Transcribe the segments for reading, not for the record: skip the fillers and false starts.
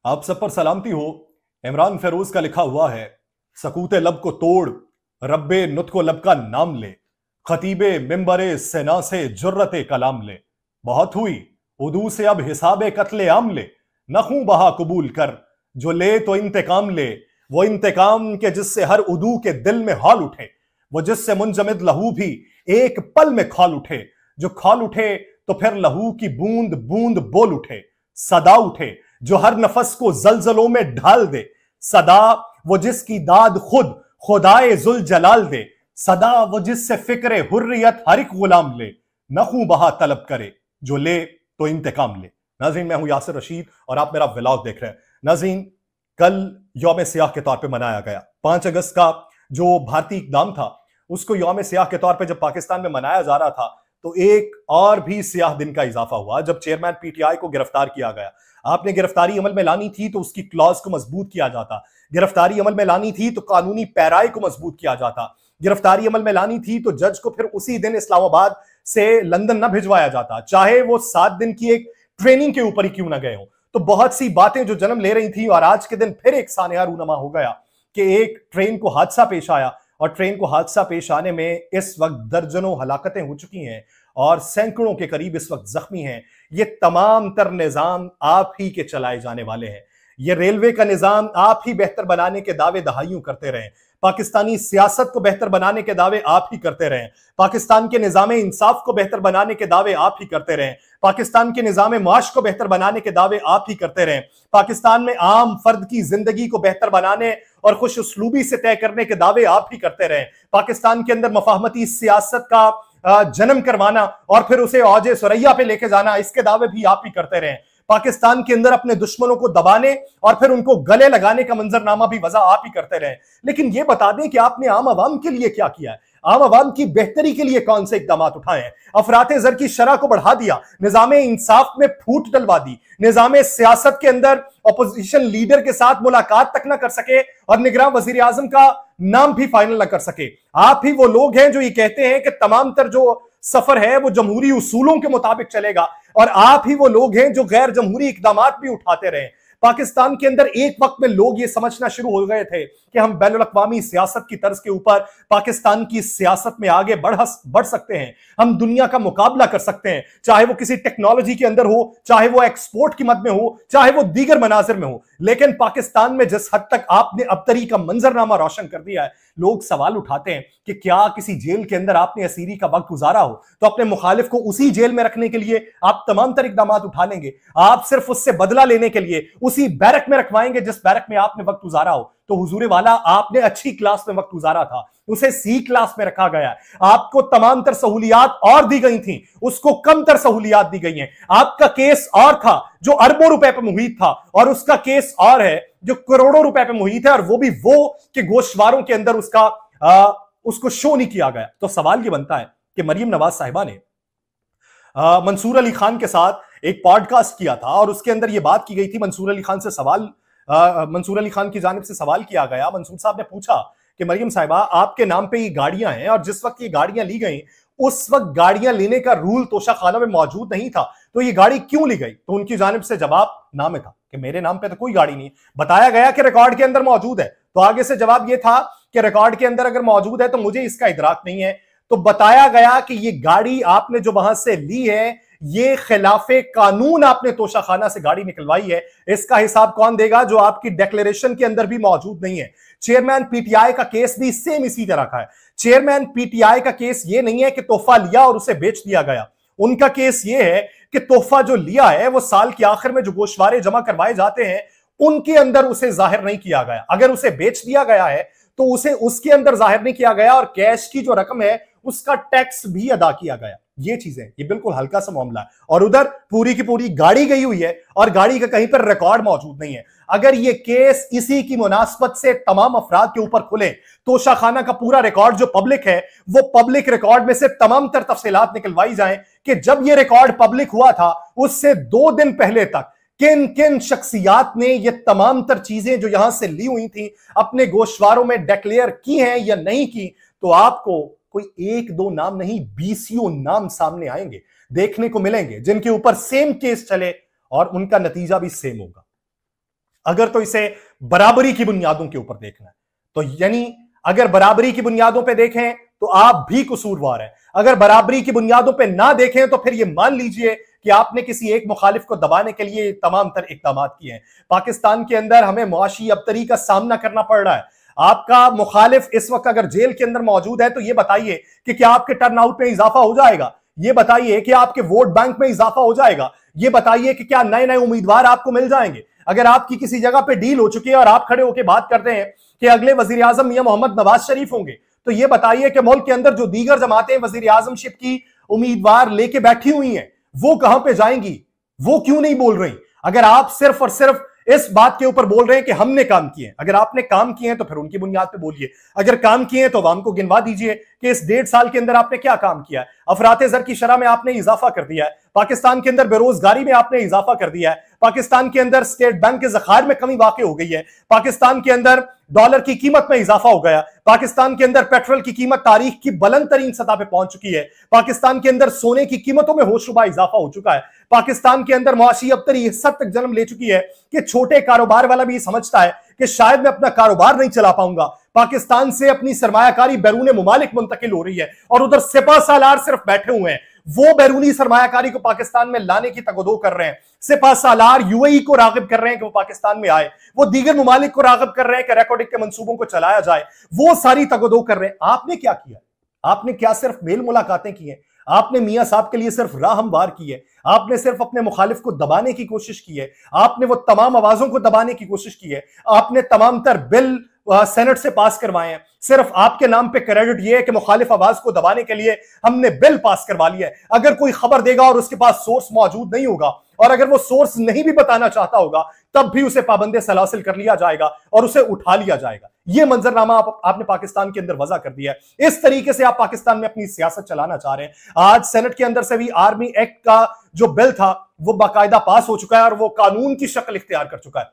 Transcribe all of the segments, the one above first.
आप सब पर सलामती हो। इमरान फेरोज का लिखा हुआ है, सकूते लब को तोड़ रब्बे नुत को लब का नाम ले, खतीबे मिंबरे सेना से जुर्रते कलाम ले। बहुत हुई उदू से अब हिसाबे कत्ले आम ले, नखूं बहा कबूल कर जो ले तो इंतकाम ले। वो इंतकाम के जिससे हर उदू के दिल में हौल उठे, वो जिससे मुंजमद लहू भी एक पल में खौल उठे। जो खौल उठे तो फिर लहू की बूंद बूंद बोल उठे, सदा उठे जो हर नफस को जलजलों में ढाल दे। सदा वो जिसकी दाद खुद खुदाए जुल जलाल दे, सदा वो जिससे फिक्र हुर्रियत हर एक गुलाम ले। नखूं बहा तलब करे जो ले तो इंतकाम ले। नाज़रीन, मैं हूं यासिर रशीद और आप मेरा व्लॉग देख रहे हैं। नाज़रीन, कल यौम सियाह के तौर पे मनाया गया 5 अगस्त का जो भारतीय इक़दाम था, उसको यौम सियाह के तौर पे जब पाकिस्तान में मनाया जा रहा था तो एक और भी सियाह दिन का इजाफा हुआ जब चेयरमैन पीटीआई को गिरफ्तार किया गया। आपने गिरफ्तारी अमल में लानी थी तो उसकी क्लॉज को मजबूत किया जाता, गिरफ्तारी अमल में लानी थी तो कानूनी पैराई को मजबूत किया जाता, गिरफ्तारी अमल में लानी थी तो जज को फिर उसी दिन इस्लामाबाद से लंदन न भिजवाया जाता, चाहे वो 7 दिन की एक ट्रेनिंग के ऊपर ही क्यों ना गए हो। तो बहुत सी बातें जो जन्म ले रही थी और आज के दिन फिर एक सानिया रूनमा हो गया कि एक ट्रेन को हादसा पेश आया और ट्रेन को हादसा पेश आने में इस वक्त दर्जनों हलाकतें हो चुकी हैं और सैकड़ों के करीब इस वक्त जख्मी हैं। ये तमाम तर निजाम आप ही के चलाए जाने वाले हैं। ये रेलवे का निजाम आप ही बेहतर बनाने के दावे दहाइयों करते रहे, पाकिस्तानी सियासत को बेहतर बनाने के दावे आप ही करते रहे, पाकिस्तान के निजाम इंसाफ को बेहतर बनाने के दावे आप ही करते रहे, पाकिस्तान के निजाम माश को बेहतर बनाने के दावे आप ही करते रहे, पाकिस्तान में आम फर्द की जिंदगी को बेहतर बनाने और खुश उसलूबी से तय करने के दावे आप ही करते रहे, पाकिस्तान के अंदर मफाहमती सियासत का जन्म करवाना और फिर उसे औजे सुरैया पे लेके जाना, इसके दावे भी आप ही करते रहे, पाकिस्तान के अंदर अपने दुश्मनों को दबाने और फिर उनको गले लगाने का मंजरनामा भी वजह आप ही करते रहे। लेकिन यह बता दें कि आपने आम आवाम के लिए क्या किया है, आम आवाम की बेहतरी के लिए कौन से इकदाम उठाए हैं। अफराते जर की शरह को बढ़ा दिया, निजाम इंसाफ में फूट डलवा दी, निजाम सियासत के अंदर अपोजिशन लीडर के साथ मुलाकात तक ना कर सके और निगरान वजीर आजम का नाम भी फाइनल ना कर सके। आप ही वो लोग हैं जो ये कहते हैं कि तमाम तर जो सफर है वो जमहूरी उसूलों के मुताबिक चलेगा और आप ही वो लोग हैं जो गैर जमहूरी इकदाम भी उठाते रहे। पाकिस्तान के अंदर एक वक्त में लोग ये समझना शुरू हो गए थे कि हम बैनुल अक़वामी सियासत की तर्ज के ऊपर पाकिस्तान की सियासत में आगे बढ़ सकते हैं, हम दुनिया का मुकाबला कर सकते हैं, चाहे वो किसी टेक्नोलॉजी के अंदर हो, चाहे वो एक्सपोर्ट की मद में हो, चाहे वो दीगर मनाजिर में हो। लेकिन पाकिस्तान में जिस हद तक आपने अबतरी का मंजरनामा रोशन कर दिया है, लोग सवाल उठाते हैं कि क्या किसी जेल के अंदर आपने असीरी का वक्त गुजारा हो तो अपने मुखालिफ को उसी जेल में रखने के लिए आप तमाम तर इकदाम उठा लेंगे, आप सिर्फ उससे बदला लेने के लिए उसी बैरक में रखवाएंगे जिस बैरक में आपने वक्त गुजारा हो। तो हुजूरे वाला, आपने अच्छी क्लास में वक्त गुजारा था, उसे सी क्लास में रखा गया, आपको तमाम तर सहूलियात और दी गई थी, उसको कम तर सहूलियात दी गई हैं। आपका केस और था जो अरबों रुपए पर मुहित था और उसका केस और है जो करोड़ों रुपए पर मुहित है और वो भी वो कि गोश्तवारों के अंदर उसको शो नहीं किया गया। तो सवाल ये बनता है कि मरियम नवाज साहिबा ने मंसूर अली खान के साथ एक पॉडकास्ट किया था और उसके अंदर यह बात की गई थी, मंसूर अली खान से मंसूर अली खान की जानिब से सवाल किया गया। मंसूर साहब ने पूछा कि मरियम साहिबा, आपके नाम पे ये गाड़ियां हैं और जिस वक्त ये गाड़ियां ली गई उस वक्त गाड़ियां लेने का रूल तोशाखाना में मौजूद नहीं था, तो ये गाड़ी क्यों ली गई? तो उनकी जानिब से जवाब नाम में था कि मेरे नाम पे तो कोई गाड़ी नहीं, बताया गया कि रिकॉर्ड के अंदर मौजूद है। तो आगे से जवाब यह था कि रिकॉर्ड के अंदर अगर मौजूद है तो मुझे इसका इदराक नहीं है। तो बताया गया कि ये गाड़ी आपने जो वहां से ली है, ये खिलाफे कानून आपने तोशाखाना से गाड़ी निकलवाई है, इसका हिसाब कौन देगा जो आपकी डिक्लेरेशन के अंदर भी मौजूद नहीं है। चेयरमैन पीटीआई का केस भी सेम इसी तरह का है। चेयरमैन पीटीआई का केस ये नहीं है कि तोहफा लिया और उसे बेच दिया गया, उनका केस ये है कि तोहफा जो लिया है वो साल के आखिर में जो गोशवारे जमा करवाए जाते हैं उनके अंदर उसे जाहिर नहीं किया गया। अगर उसे बेच दिया गया है तो उसे उसके अंदर जाहिर नहीं किया गया और कैश की जो रकम है उसका टैक्स भी अदा किया गया। ये चीजें, ये बिल्कुल हल्का सा मामला है और उधर पूरी की पूरी गाड़ी गई हुई है और गाड़ी का कहीं पर रिकॉर्ड मौजूद नहीं है। अगर ये केस इसी की मुनासबत से तमाम अफराद के ऊपर खुले, तोशाखाना का पूरा रिकॉर्ड जो पब्लिक है वो पब्लिक रिकॉर्ड में से तमाम तर तफसीलात निकलवाई जाए कि जब ये रिकॉर्ड पब्लिक हुआ था उससे 2 दिन पहले तक किन किन शख्सियात ने ये तमाम तर चीजें जो यहां से ली हुई थी अपने गोशवारों में डिक्लेयर की हैं या नहीं की, तो आपको कोई 1-2 नाम नहीं 20 नाम सामने आएंगे, देखने को मिलेंगे जिनके ऊपर सेम केस चले और उनका नतीजा भी सेम होगा। अगर तो इसे बराबरी की बुनियादों के ऊपर देखना है तो यानी अगर बराबरी की बुनियादों पर देखें तो आप भी कसूरवार हैं। अगर बराबरी की बुनियादों पर ना देखें तो फिर यह मान लीजिए कि आपने किसी एक मुखालिफ को दबाने के लिए तमाम तर इकदाम किए हैं। पाकिस्तान के अंदर हमें मुआशी अबतरी का सामना करना पड़ रहा है। आपका मुखालिफ इस वक्त अगर जेल के अंदर मौजूद है तो यह बताइए कि क्या आपके टर्नआउट में इजाफा हो जाएगा? यह बताइए कि आपके वोट बैंक में इजाफा हो जाएगा? यह बताइए कि क्या नए नए उम्मीदवार आपको मिल जाएंगे? अगर आपकी किसी जगह पे डील हो चुकी है और आप खड़े होकर बात करते हैं कि अगले वजीर आजम मियां मोहम्मद नवाज शरीफ होंगे, तो यह बताइए कि मुल्क के अंदर जो दीगर जमातें वजीर आजमशिप की उम्मीदवार लेके बैठी हुई हैं वो कहां पे जाएंगी? वो क्यों नहीं बोल रही? अगर आप सिर्फ और सिर्फ इस बात के ऊपर बोल रहे हैं कि हमने काम किए, अगर आपने काम किए हैं तो फिर उनकी बुनियाद पे बोलिए। अगर काम किए हैं तो अवाम को गिनवा दीजिए कि इस 1.5 साल के अंदर आपने क्या काम किया है। अफराते ज़र की शरह में आपने इजाफा कर दिया है, पाकिस्तान के अंदर बेरोजगारी में आपने इजाफा कर दिया है, पाकिस्तान के अंदर स्टेट बैंक के ज़खायर में कमी वाक़ई हो गई है, पाकिस्तान के अंदर डॉलर की कीमत में इजाफा हो गया, पाकिस्तान के अंदर पेट्रोल की कीमत तारीख की बुलंद तरीन सतह पे पहुंच चुकी है, पाकिस्तान के अंदर सोने की कीमतों में होशरुबा इजाफा हो चुका है, पाकिस्तान के अंदर मुआशी अबतरी इस हद तक जन्म ले चुकी है कि छोटे कारोबार वाला भी समझता है कि शायद मैं अपना कारोबार नहीं चला पाऊंगा। पाकिस्तान से अपनी सरमायाकारी बैरून मुमालिक मुंतकिल हो रही है और उधर सिपह सालार सिर्फ बैठे हुए हैं। वो बैरूनी सरमायाकारी को पाकिस्तान में लाने की तगदो कर रहे हैं। सिपह सालार यूएई को रागिब कर रहे हैं कि वो पाकिस्तान में आए, वो दीगर मुमालिक को रागिब कर रहे हैं कि रेकॉर्डिंग के मंसूबों को चलाया जाए, वो सारी तगदो कर रहे हैं। आपने क्या किया? आपने क्या सिर्फ मेल मुलाकातें की हैं? आपने मियां साहब के लिए सिर्फ राह हमवार की है? आपने सिर्फ अपने मुखालिफ को दबाने की कोशिश की है? आपने वो तमाम आवाजों को दबाने की कोशिश की है? आपने तमाम तर बिल सेनेट से पास करवाए हैं? सिर्फ आपके नाम पे क्रेडिट ये है कि मुखालिफ आवाज को दबाने के लिए हमने बिल पास करवा लिया है। अगर कोई खबर देगा और उसके पास सोर्स मौजूद नहीं होगा और अगर वो सोर्स नहीं भी बताना चाहता होगा तब भी उसे पाबंदे सलासिल कर लिया जाएगा और उसे उठा लिया जाएगा। यह मंजरनामा आपने पाकिस्तान के अंदर वजह कर दिया है। इस तरीके से आप पाकिस्तान में अपनी सियासत चलाना चाह रहे हैं। आज सेनेट के अंदर से भी आर्मी एक्ट का जो बिल था वो बाकायदा पास हो चुका है और वो कानून की शक्ल इख्तियार कर चुका है।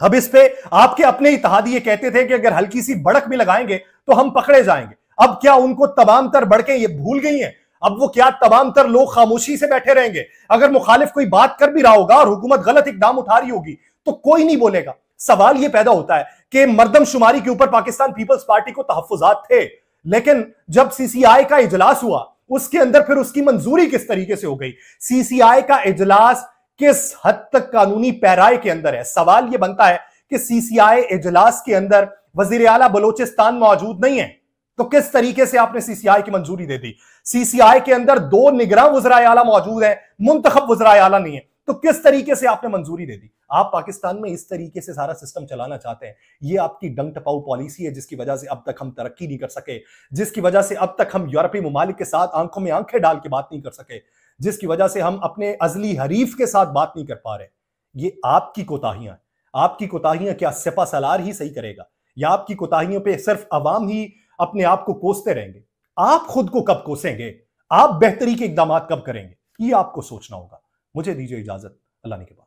अब इस पे आपके अपने इत्तेहादी ये कहते थे कि अगर हल्की सी बढ़क भी लगाएंगे तो हम पकड़े जाएंगे। अब क्या उनको तमाम तर बढ़के ये भूल गई हैं? अब वो क्या तमाम तर लोग खामोशी से बैठे रहेंगे? अगर मुखालिफ कोई बात कर भी रहा होगा और हुकूमत गलत इकदाम उठा रही होगी तो कोई नहीं बोलेगा। सवाल ये पैदा होता है कि मर्दमशुमारी के ऊपर पाकिस्तान पीपल्स पार्टी को तहफ्फुजात थे, लेकिन जब सीसीआई का इजलास हुआ उसके अंदर फिर उसकी मंजूरी किस तरीके से हो गई? सीसीआई का इजलास किस हद तक कानूनी पैराए के अंदर है? सवाल यह बनता है कि सीसीआई इजलास के अंदर वजीर आला बलोचिस्तान मौजूद नहीं है तो किस तरीके से आपने सीसीआई की मंजूरी दे दी? सीसीआई के अंदर 2 निगरान वज़राए आला मौजूद है, मुंतखब वज़राए आला नहीं है, तो किस तरीके से आपने मंजूरी दे दी? आप पाकिस्तान में इस तरीके से सारा सिस्टम चलाना चाहते हैं। ये आपकी डंग टपाऊ पॉलिसी है जिसकी वजह से अब तक हम तरक्की नहीं कर सके, जिसकी वजह से अब तक हम यूरोपीय मुमालिक के साथ आंखों में आंखें डाल के बात नहीं कर सके, जिसकी वजह से हम अपने अजली हरीफ के साथ बात नहीं कर पा रहे। ये आपकी कोताहियां हैं। आपकी कोताहियां क्या सिपह सालार ही सही करेगा या आपकी कोताहियों पे सिर्फ अवाम ही अपने आप को कोसते रहेंगे? आप खुद को कब कोसेंगे? आप बेहतरी के इकदाम कब करेंगे? ये आपको सोचना होगा। मुझे दीजिए इजाजत। अल्लाह ने के बाद।